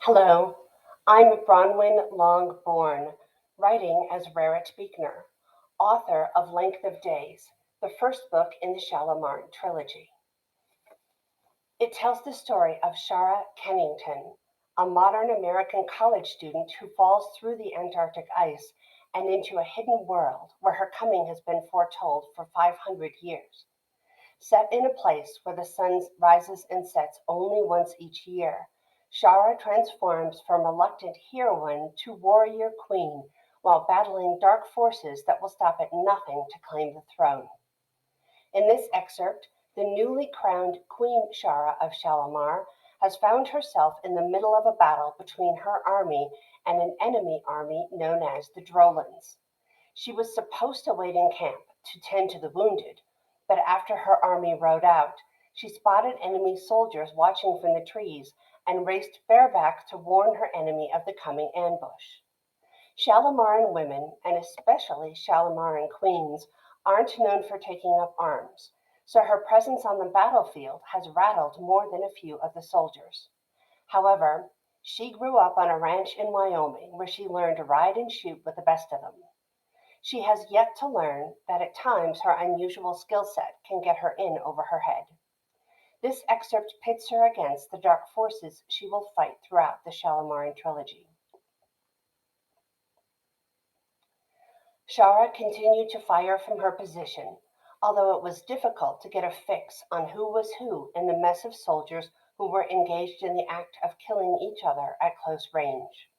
Hello, I'm Bronwyn Longbourn, writing as Rarit Beekner, author of Length of Days, the first book in the Shalimar trilogy. It tells the story of Shara Kennington, a modern American college student who falls through the Antarctic ice and into a hidden world where her coming has been foretold for 500 years. Set in a place where the sun rises and sets only once each year, Shara transforms from reluctant heroine to warrior queen while battling dark forces that will stop at nothing to claim the throne. In this excerpt, the newly crowned Queen Shara of Shalimar has found herself in the middle of a battle between her army and an enemy army known as the Drolans. She was supposed to wait in camp to tend to the wounded, but after her army rode out, she spotted enemy soldiers watching from the trees and raced bareback to warn her enemy of the coming ambush. Shalimaran women, and especially Shalimaran queens, aren't known for taking up arms, so her presence on the battlefield has rattled more than a few of the soldiers. However, she grew up on a ranch in Wyoming where she learned to ride and shoot with the best of them. She has yet to learn that at times her unusual skill set can get her in over her head. This excerpt pits her against the dark forces she will fight throughout the Shalimaran trilogy. Shara continued to fire from her position, although it was difficult to get a fix on who was who in the mess of soldiers who were engaged in the act of killing each other at close range.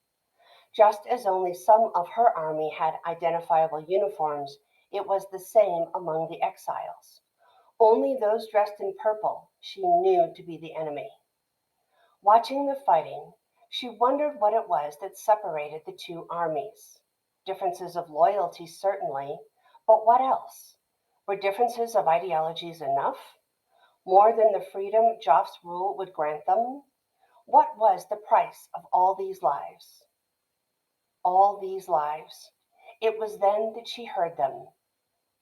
Just as only some of her army had identifiable uniforms, it was the same among the exiles. Only those dressed in purple she knew to be the enemy. Watching the fighting, she wondered what it was that separated the two armies. Differences of loyalty, certainly, but what else? Were differences of ideologies enough? More than the freedom Joff's rule would grant them? What was the price of all these lives? All these lives. It was then that she heard them,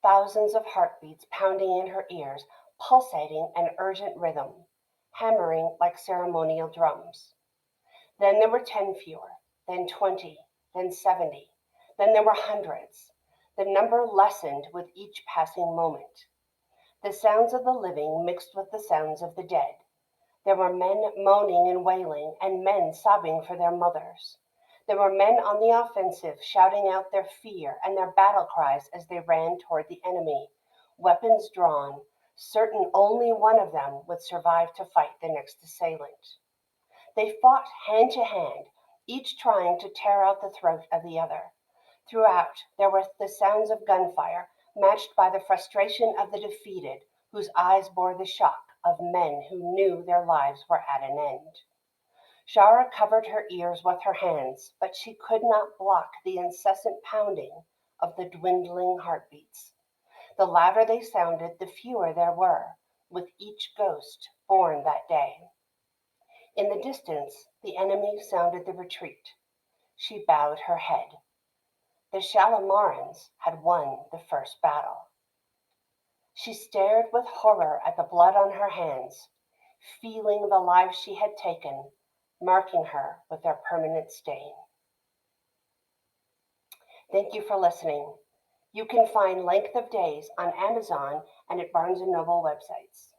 thousands of heartbeats pounding in her ears, pulsating an urgent rhythm, hammering like ceremonial drums. Then there were 10 fewer, then 20, then 70, then there were hundreds. The number lessened with each passing moment. The sounds of the living mixed with the sounds of the dead. There were men moaning and wailing, and men sobbing for their mothers. There were men on the offensive shouting out their fear and their battle cries as they ran toward the enemy, weapons drawn, certain only one of them would survive to fight the next assailant. They fought hand to hand, each trying to tear out the throat of the other. Throughout, there were the sounds of gunfire, matched by the frustration of the defeated, whose eyes bore the shock of men who knew their lives were at an end. Shara covered her ears with her hands, but she could not block the incessant pounding of the dwindling heartbeats. The louder they sounded, the fewer there were, with each ghost born that day. In the distance, the enemy sounded the retreat. She bowed her head. The Shalimarans had won the first battle. She stared with horror at the blood on her hands, feeling the lives she had taken, marking her with their permanent stain. Thank you for listening. You can find Length of Days on Amazon and at Barnes & Noble websites.